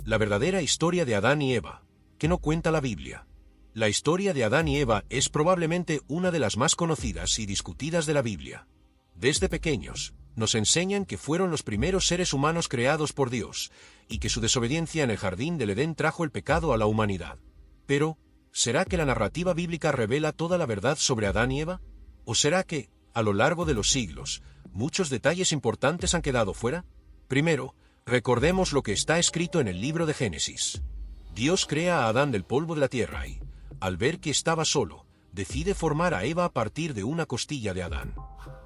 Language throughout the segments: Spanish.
La verdadera historia de Adán y Eva, que no cuenta la Biblia. La historia de Adán y Eva es probablemente una de las más conocidas y discutidas de la Biblia. Desde pequeños, nos enseñan que fueron los primeros seres humanos creados por Dios, y que su desobediencia en el jardín del Edén trajo el pecado a la humanidad. Pero, ¿será que la narrativa bíblica revela toda la verdad sobre Adán y Eva? ¿O será que, a lo largo de los siglos, muchos detalles importantes han quedado fuera? Primero, recordemos lo que está escrito en el libro de Génesis. Dios crea a Adán del polvo de la tierra y, al ver que estaba solo, decide formar a Eva a partir de una costilla de Adán.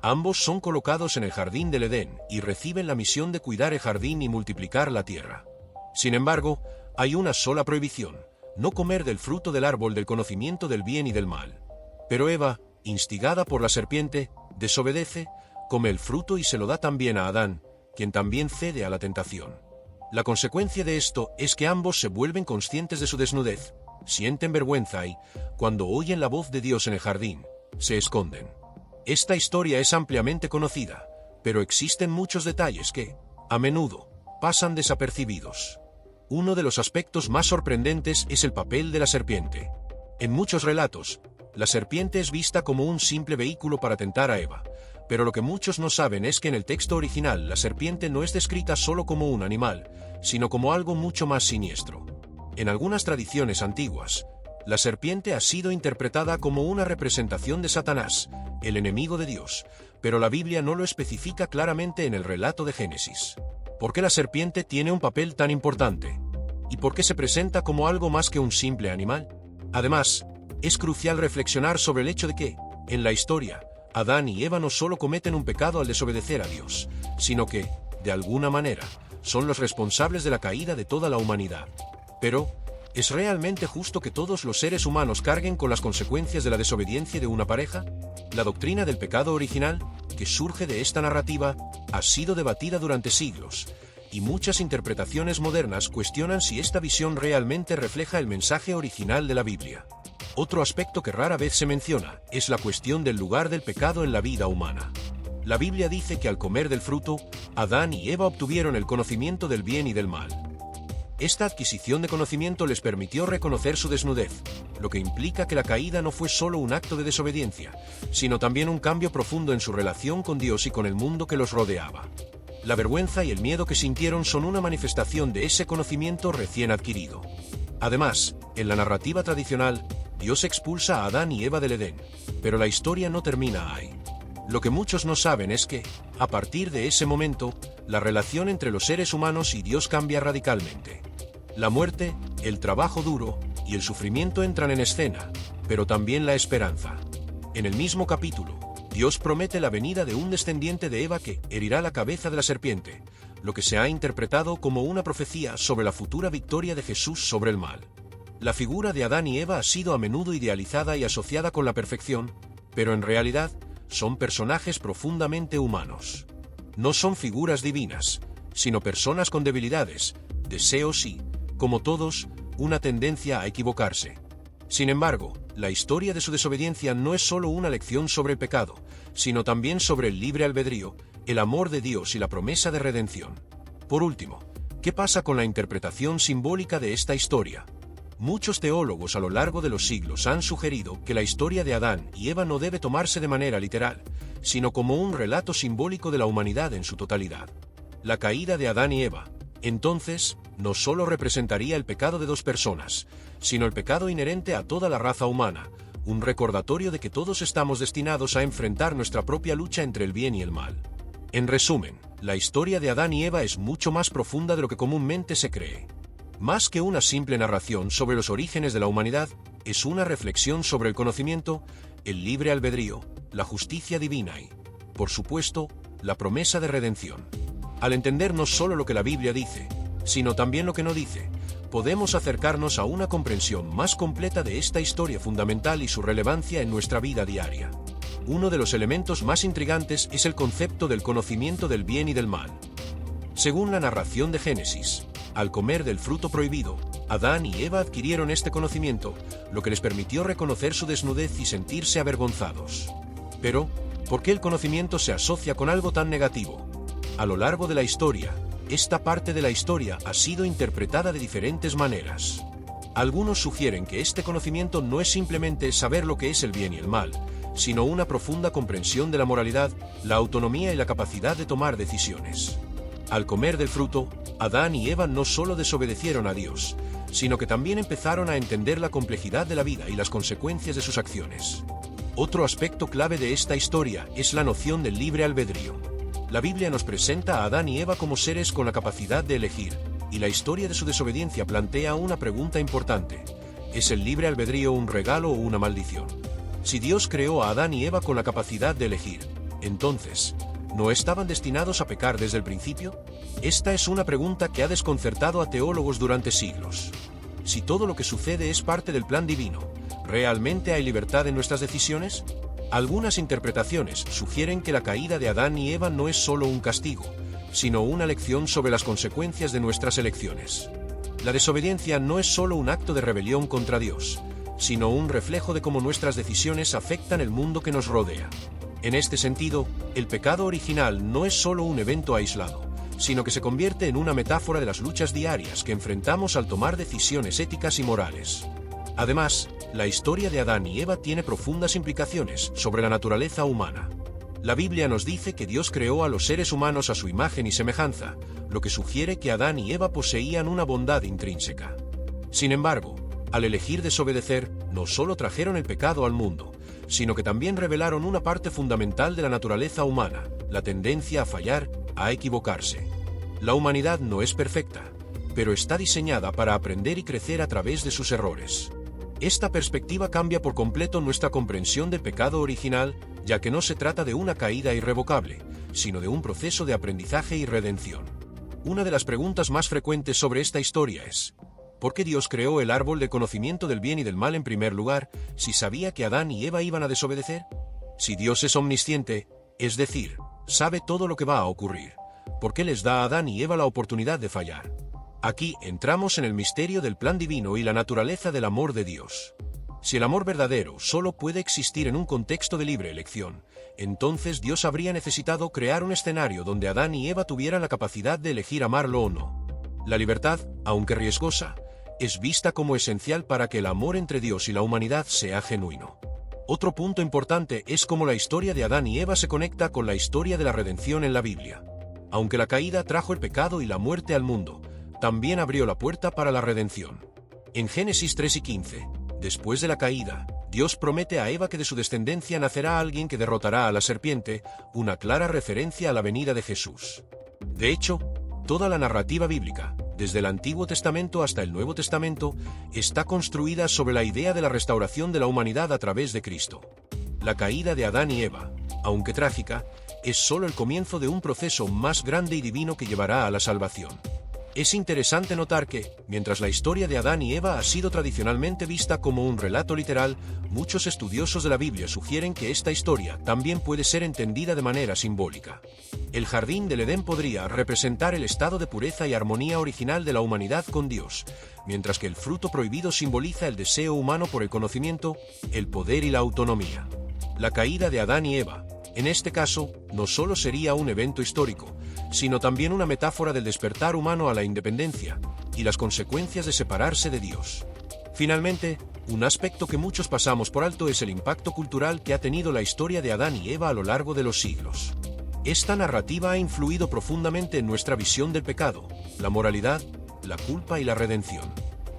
Ambos son colocados en el jardín del Edén y reciben la misión de cuidar el jardín y multiplicar la tierra. Sin embargo, hay una sola prohibición: no comer del fruto del árbol del conocimiento del bien y del mal. Pero Eva, instigada por la serpiente, desobedece, come el fruto y se lo da también a Adán, quien también cede a la tentación. La consecuencia de esto es que ambos se vuelven conscientes de su desnudez, sienten vergüenza y, cuando oyen la voz de Dios en el jardín, se esconden. Esta historia es ampliamente conocida, pero existen muchos detalles que, a menudo, pasan desapercibidos. Uno de los aspectos más sorprendentes es el papel de la serpiente. En muchos relatos, la serpiente es vista como un simple vehículo para tentar a Eva, pero lo que muchos no saben es que en el texto original la serpiente no es descrita solo como un animal, sino como algo mucho más siniestro. En algunas tradiciones antiguas, la serpiente ha sido interpretada como una representación de Satanás, el enemigo de Dios, pero la Biblia no lo especifica claramente en el relato de Génesis. ¿Por qué la serpiente tiene un papel tan importante? ¿Y por qué se presenta como algo más que un simple animal? Además, es crucial reflexionar sobre el hecho de que, en la historia, Adán y Eva no solo cometen un pecado al desobedecer a Dios, sino que, de alguna manera, son los responsables de la caída de toda la humanidad. Pero, ¿es realmente justo que todos los seres humanos carguen con las consecuencias de la desobediencia de una pareja? La doctrina del pecado original, que surge de esta narrativa, ha sido debatida durante siglos, y muchas interpretaciones modernas cuestionan si esta visión realmente refleja el mensaje original de la Biblia. Otro aspecto que rara vez se menciona es la cuestión del lugar del pecado en la vida humana. La Biblia dice que al comer del fruto, Adán y Eva obtuvieron el conocimiento del bien y del mal. Esta adquisición de conocimiento les permitió reconocer su desnudez, lo que implica que la caída no fue solo un acto de desobediencia, sino también un cambio profundo en su relación con Dios y con el mundo que los rodeaba. La vergüenza y el miedo que sintieron son una manifestación de ese conocimiento recién adquirido. Además, en la narrativa tradicional, Dios expulsa a Adán y Eva del Edén, pero la historia no termina ahí. Lo que muchos no saben es que, a partir de ese momento, la relación entre los seres humanos y Dios cambia radicalmente. La muerte, el trabajo duro y el sufrimiento entran en escena, pero también la esperanza. En el mismo capítulo, Dios promete la venida de un descendiente de Eva que herirá la cabeza de la serpiente, lo que se ha interpretado como una profecía sobre la futura victoria de Jesús sobre el mal. La figura de Adán y Eva ha sido a menudo idealizada y asociada con la perfección, pero en realidad son personajes profundamente humanos. No son figuras divinas, sino personas con debilidades, deseos y, como todos, una tendencia a equivocarse. Sin embargo, la historia de su desobediencia no es solo una lección sobre el pecado, sino también sobre el libre albedrío, el amor de Dios y la promesa de redención. Por último, ¿qué pasa con la interpretación simbólica de esta historia? Muchos teólogos a lo largo de los siglos han sugerido que la historia de Adán y Eva no debe tomarse de manera literal, sino como un relato simbólico de la humanidad en su totalidad. La caída de Adán y Eva, entonces, no solo representaría el pecado de dos personas, sino el pecado inherente a toda la raza humana, un recordatorio de que todos estamos destinados a enfrentar nuestra propia lucha entre el bien y el mal. En resumen, la historia de Adán y Eva es mucho más profunda de lo que comúnmente se cree. Más que una simple narración sobre los orígenes de la humanidad, es una reflexión sobre el conocimiento, el libre albedrío, la justicia divina y, por supuesto, la promesa de redención. Al entender no solo lo que la Biblia dice, sino también lo que no dice, podemos acercarnos a una comprensión más completa de esta historia fundamental y su relevancia en nuestra vida diaria. Uno de los elementos más intrigantes es el concepto del conocimiento del bien y del mal. Según la narración de Génesis, al comer del fruto prohibido, Adán y Eva adquirieron este conocimiento, lo que les permitió reconocer su desnudez y sentirse avergonzados. Pero, ¿por qué el conocimiento se asocia con algo tan negativo? A lo largo de la historia, Esta parte de la historia ha sido interpretada de diferentes maneras. Algunos sugieren que este conocimiento no es simplemente saber lo que es el bien y el mal, sino una profunda comprensión de la moralidad, la autonomía y la capacidad de tomar decisiones. Al comer del fruto, Adán y Eva no solo desobedecieron a Dios, sino que también empezaron a entender la complejidad de la vida y las consecuencias de sus acciones. Otro aspecto clave de esta historia es la noción del libre albedrío. La Biblia nos presenta a Adán y Eva como seres con la capacidad de elegir, y la historia de su desobediencia plantea una pregunta importante: ¿es el libre albedrío un regalo o una maldición? Si Dios creó a Adán y Eva con la capacidad de elegir, entonces, ¿no estaban destinados a pecar desde el principio? Esta es una pregunta que ha desconcertado a teólogos durante siglos. Si todo lo que sucede es parte del plan divino, ¿realmente hay libertad en nuestras decisiones? Algunas interpretaciones sugieren que la caída de Adán y Eva no es solo un castigo, sino una lección sobre las consecuencias de nuestras elecciones. La desobediencia no es solo un acto de rebelión contra Dios, sino un reflejo de cómo nuestras decisiones afectan el mundo que nos rodea. En este sentido, el pecado original no es solo un evento aislado, sino que se convierte en una metáfora de las luchas diarias que enfrentamos al tomar decisiones éticas y morales. Además, la historia de Adán y Eva tiene profundas implicaciones sobre la naturaleza humana. La Biblia nos dice que Dios creó a los seres humanos a su imagen y semejanza, lo que sugiere que Adán y Eva poseían una bondad intrínseca. Sin embargo, al elegir desobedecer, no solo trajeron el pecado al mundo, sino que también revelaron una parte fundamental de la naturaleza humana, la tendencia a fallar, a equivocarse. La humanidad no es perfecta, pero está diseñada para aprender y crecer a través de sus errores. Esta perspectiva cambia por completo nuestra comprensión del pecado original, ya que no se trata de una caída irrevocable, sino de un proceso de aprendizaje y redención. Una de las preguntas más frecuentes sobre esta historia es: ¿por qué Dios creó el árbol de conocimiento del bien y del mal en primer lugar, si sabía que Adán y Eva iban a desobedecer? Si Dios es omnisciente, es decir, sabe todo lo que va a ocurrir, ¿por qué les da a Adán y Eva la oportunidad de fallar? Aquí entramos en el misterio del plan divino y la naturaleza del amor de Dios. Si el amor verdadero solo puede existir en un contexto de libre elección, entonces Dios habría necesitado crear un escenario donde Adán y Eva tuvieran la capacidad de elegir amarlo o no. La libertad, aunque riesgosa, es vista como esencial para que el amor entre Dios y la humanidad sea genuino. Otro punto importante es cómo la historia de Adán y Eva se conecta con la historia de la redención en la Biblia. Aunque la caída trajo el pecado y la muerte al mundo, también abrió la puerta para la redención. En Génesis 3 y 15, después de la caída, Dios promete a Eva que de su descendencia nacerá alguien que derrotará a la serpiente, una clara referencia a la venida de Jesús. De hecho, toda la narrativa bíblica, desde el Antiguo Testamento hasta el Nuevo Testamento, está construida sobre la idea de la restauración de la humanidad a través de Cristo. La caída de Adán y Eva, aunque trágica, es solo el comienzo de un proceso más grande y divino que llevará a la salvación. Es interesante notar que, mientras la historia de Adán y Eva ha sido tradicionalmente vista como un relato literal, muchos estudiosos de la Biblia sugieren que esta historia también puede ser entendida de manera simbólica. El jardín del Edén podría representar el estado de pureza y armonía original de la humanidad con Dios, mientras que el fruto prohibido simboliza el deseo humano por el conocimiento, el poder y la autonomía. La caída de Adán y Eva, en este caso, no solo sería un evento histórico, sino también una metáfora del despertar humano a la independencia y las consecuencias de separarse de Dios. Finalmente, un aspecto que muchos pasamos por alto es el impacto cultural que ha tenido la historia de Adán y Eva a lo largo de los siglos. Esta narrativa ha influido profundamente en nuestra visión del pecado, la moralidad, la culpa y la redención.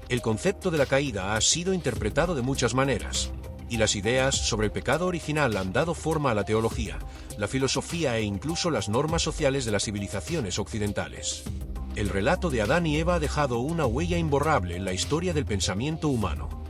El concepto de la caída ha sido interpretado de muchas maneras, y las ideas sobre el pecado original han dado forma a la teología, la filosofía e incluso las normas sociales de las civilizaciones occidentales. El relato de Adán y Eva ha dejado una huella imborrable en la historia del pensamiento humano.